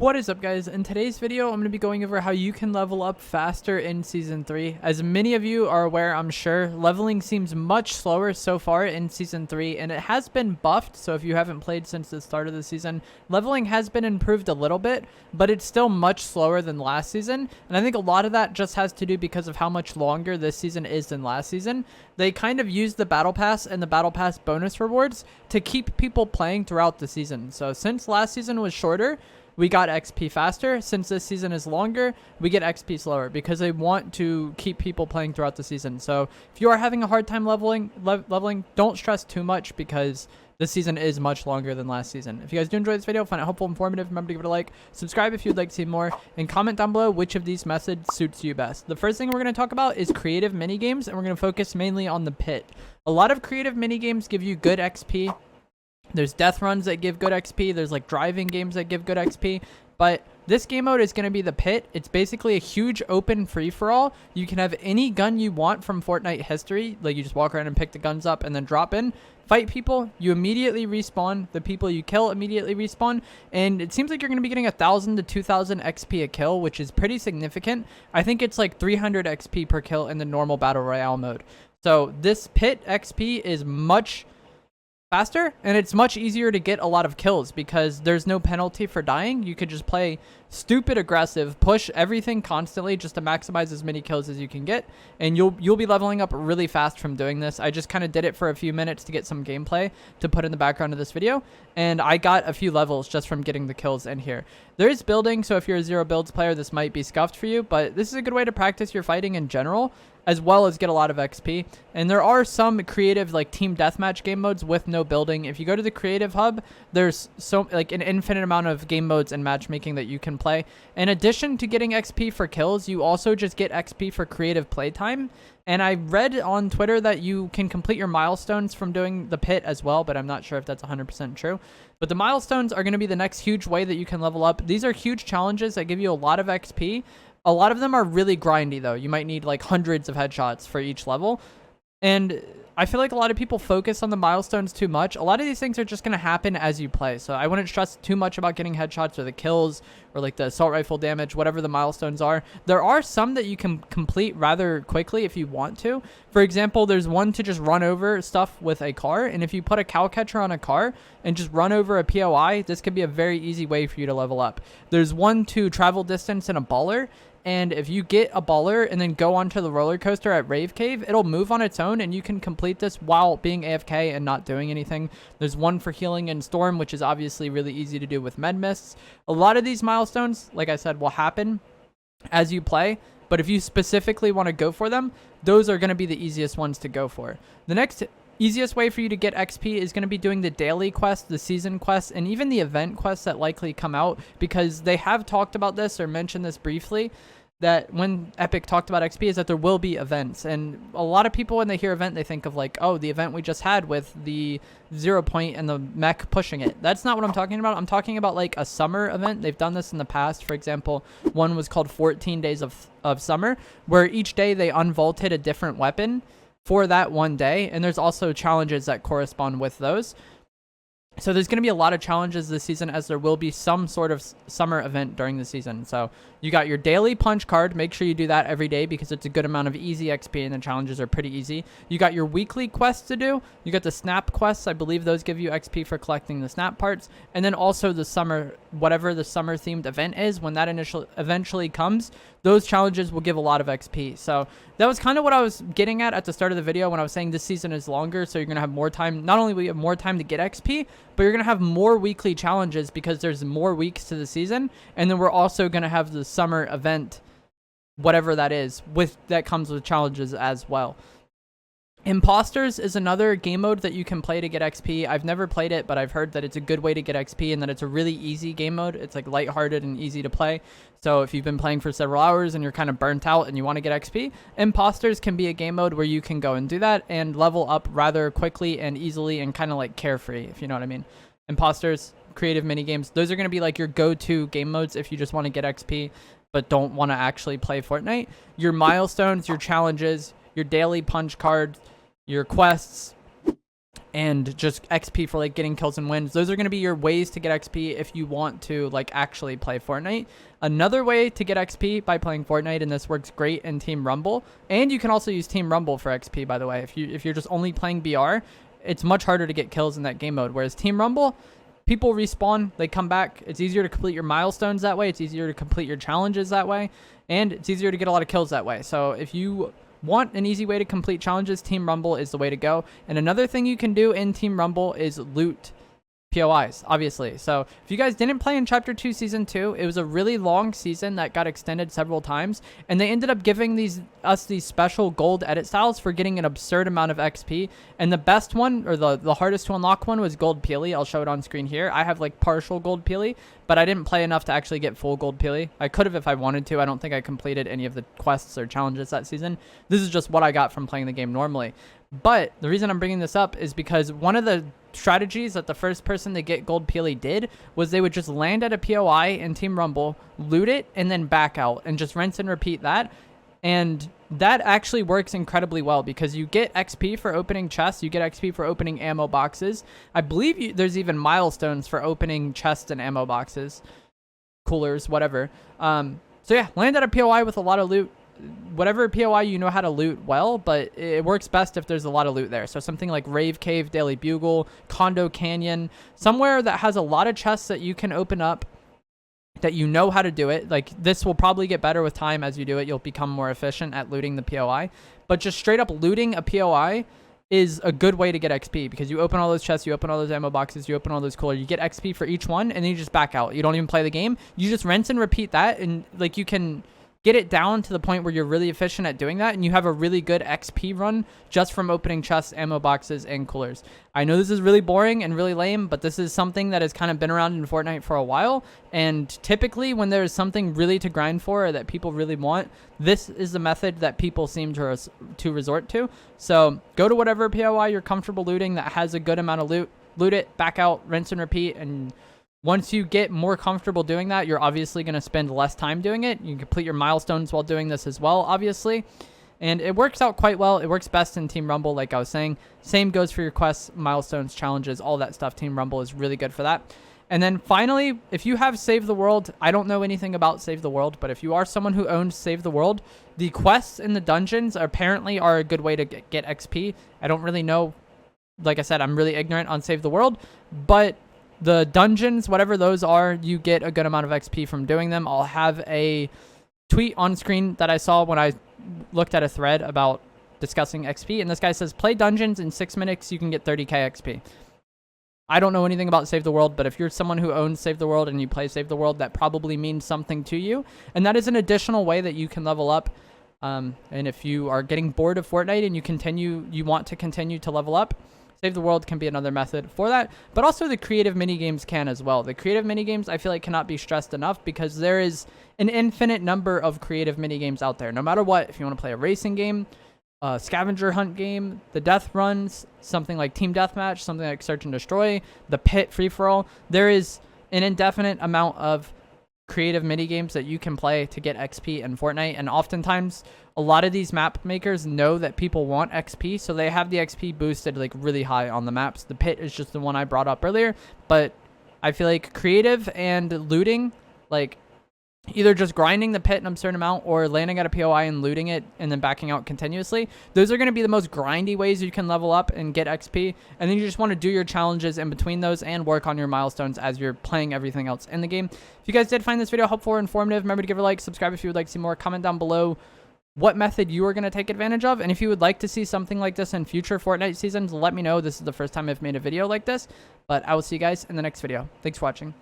What is up, guys? In today's video, I'm going to be going over how you can level up faster in Season 3. As many of you are aware, I'm sure, leveling seems much slower so far in Season 3, and it has been buffed, so if you haven't played since the start of the season, leveling has been improved a little bit, but it's still much slower than last season, and I think a lot of that just has to do because of how much longer this season is than last season. They kind of use the Battle Pass and the Battle Pass bonus rewards to keep people playing throughout the season. So since last season was shorter, we got XP faster. Since this season is longer, we get XP slower because they want to keep people playing throughout the season. So if you are having a hard time leveling, don't stress too much because this season is much longer than last season. If you guys do enjoy this video, find it helpful, informative, remember to give it a like, subscribe if you'd like to see more, and comment down below which of these methods suits you best. The first thing we're going to talk about is creative minigames, and we're going to focus mainly on the pit. A lot of creative minigames give you good XP. There's death runs that give good XP. There's like driving games that give good XP. But this game mode is going to be the pit. It's basically a huge open free-for-all. You can have any gun you want from Fortnite history. Like you just walk around and pick the guns up and then drop in. Fight people. You immediately respawn. The people you kill immediately respawn. And it seems like you're going to be getting 1,000 to 2,000 XP a kill, which is pretty significant. I think it's like 300 XP per kill in the normal Battle Royale mode. So this pit XP is much faster, and it's much easier to get a lot of kills because there's no penalty for dying. You could just play stupid aggressive, push everything constantly just to maximize as many kills as you can get, and you'll be leveling up really fast from doing this. I just kind of did it for a few minutes to get some gameplay to put in the background of this video, and I got a few levels just from getting the kills in here. There is building, so if you're a zero builds player, this might be scuffed for you, but this is a good way to practice your fighting in general, as well as get a lot of XP. And there are some creative like team deathmatch game modes with no building. If you go to the creative hub, there's an infinite amount of game modes and matchmaking that you can play. In addition to getting XP for kills, you also just get XP for creative playtime. And I read on Twitter that you can complete your milestones from doing the pit as well, but I'm not sure if that's 100% true. But the milestones are going to be the next huge way that you can level up. These are huge challenges that give you a lot of XP. A lot of them are really grindy, though. You might need like hundreds of headshots for each level. And I feel like a lot of people focus on the milestones too much. A lot of these things are just going to happen as you play. So I wouldn't stress too much about getting headshots or the kills or like the assault rifle damage, whatever the milestones are. There are some that you can complete rather quickly if you want to. For example, there's one to just run over stuff with a car. And if you put a cow catcher on a car and just run over a POI, this could be a very easy way for you to level up. There's one to travel distance in a baller. And if you get a baller and then go onto the roller coaster at Rave Cave, it'll move on its own and you can complete this while being AFK and not doing anything. There's one for healing in Storm, which is obviously really easy to do with med mists. A lot of these milestones, like I said, will happen as you play. But if you specifically want to go for them, those are going to be the easiest ones to go for. The next easiest way for you to get XP is going to be doing the daily quests, the season quests, and even the event quests that likely come out, because they have talked about this or mentioned this briefly, that when Epic talked about XP is that there will be events. And a lot of people, when they hear event, they think of like, oh, the event we just had with the 0 point and the mech pushing it. That's not what I'm talking about. I'm talking about like a summer event. They've done this in the past. For example, one was called 14 Days of Summer, where each day they unvaulted a different weapon for that one day, and there's also challenges that correspond with those. So there's going to be a lot of challenges this season, as there will be some sort of summer event during the season. So you got your daily punch card. Make sure you do that every day because it's a good amount of easy XP and the challenges are pretty easy. You got your weekly quests to do. You got the snap quests. I believe those give you XP for collecting the snap parts. And then also the summer, whatever the summer themed event is, when that eventually comes, those challenges will give a lot of XP. So that was kind of what I was getting at the start of the video when I was saying this season is longer. So you're going to have more time. Not only will you have more time to get XP, but you're going to have more weekly challenges because there's more weeks to the season. And then we're also going to have the summer event, whatever that is, that comes with challenges as well. Imposters is another game mode that you can play to get XP. I've never played it, but I've heard that it's a good way to get XP and that it's a really easy game mode. It's like lighthearted and easy to play. So if you've been playing for several hours and you're kind of burnt out and you want to get XP, Imposters can be a game mode where you can go and do that and level up rather quickly and easily and kind of like carefree, if you know what I mean. Imposters, creative minigames, those are going to be like your go-to game modes if you just want to get XP but don't want to actually play Fortnite. Your milestones, your challenges, your daily punch cards, your quests, and just XP for like getting kills and wins. Those are going to be your ways to get XP if you want to like actually play Fortnite. Another way to get XP by playing Fortnite, and this works great in Team Rumble, and you can also use Team Rumble for XP, by the way. If you're just only playing BR, it's much harder to get kills in that game mode, whereas Team Rumble, people respawn, they come back. It's easier to complete your milestones that way. It's easier to complete your challenges that way, and it's easier to get a lot of kills that way. So if you want an easy way to complete challenges, Team Rumble is the way to go. And another thing you can do in Team Rumble is loot POIs, obviously. So if you guys didn't play in Chapter 2 Season 2, it was a really long season that got extended several times, and they ended up giving us these special gold edit styles for getting an absurd amount of XP. And the best one, or the hardest to unlock one, was Gold Peely. I'll show it on screen here. I have like partial Gold Peely, but I didn't play enough to actually get full Gold Peely. I could have if I wanted to. I don't think I completed any of the quests or challenges that season. This is just what I got from playing the game normally. But the reason I'm bringing this up is because one of the strategies that the first person to get Gold Peely did was they would just land at a POI in Team Rumble, loot it, and then back out and just rinse and repeat that. And that actually works incredibly well because you get XP for opening chests, you get XP for opening ammo boxes. I believe there's even milestones for opening chests and ammo boxes, coolers, whatever. So yeah, land at a POI with a lot of loot. Whatever POI you know how to loot well, but it works best if there's a lot of loot there. So something like Rave Cave, Daily Bugle, Condo Canyon, somewhere that has a lot of chests that you can open up, that you know how to do it. Like, this will probably get better with time as you do it. You'll become more efficient at looting the POI. But just straight up looting a POI is a good way to get XP because you open all those chests, you open all those ammo boxes, you open all those coolers, you get XP for each one, and then you just back out. You don't even play the game. You just rinse and repeat that, and like you can get it down to the point where you're really efficient at doing that, and you have a really good XP run just from opening chests, ammo boxes, and coolers. I know this is really boring and really lame, but this is something that has kind of been around in Fortnite for a while, and typically when there's something really to grind for or that people really want, this is the method that people seem to resort to. So go to whatever POI you're comfortable looting that has a good amount of loot, loot it, back out, rinse and repeat, and once you get more comfortable doing that, you're obviously going to spend less time doing it. You can complete your milestones while doing this as well, obviously. And it works out quite well. It works best in Team Rumble, like I was saying. Same goes for your quests, milestones, challenges, all that stuff. Team Rumble is really good for that. And then finally, if you have Save the World, I don't know anything about Save the World, but if you are someone who owns Save the World, the quests in the dungeons apparently are a good way to get XP. I don't really know. Like I said, I'm really ignorant on Save the World, but the dungeons, whatever those are, you get a good amount of XP from doing them. I'll have a tweet on screen that I saw when I looked at a thread about discussing XP, and this guy says, play dungeons in 6 minutes, you can get 30k XP. I don't know anything about Save the World, but if you're someone who owns Save the World and you play Save the World, that probably means something to you, and that is an additional way that you can level up. And if you are getting bored of Fortnite and you want to continue to level up, Save the World can be another method for that, but also the creative minigames can as well. The creative minigames, I feel like, cannot be stressed enough because there is an infinite number of creative minigames out there. No matter what, if you want to play a racing game, a scavenger hunt game, the death runs, something like Team Deathmatch, something like Search and Destroy, the pit free-for-all, there is an indefinite amount of creative minigames that you can play to get XP in Fortnite, and oftentimes a lot of these map makers know that people want XP, so they have the XP boosted like really high on the maps. The pit is just the one I brought up earlier, but I feel like creative and looting, like either just grinding the pit in a certain amount or landing at a POI and looting it and then backing out continuously, those are going to be the most grindy ways you can level up and get XP. And then you just want to do your challenges in between those and work on your milestones as you're playing everything else in the game. If you guys did find this video helpful or informative, remember to give it a like, subscribe if you would like to see more, comment down below what method you are going to take advantage of, and if you would like to see something like this in future Fortnite seasons, let me know. This is the first time I've made a video like this, but I will see you guys in the next video. Thanks for watching.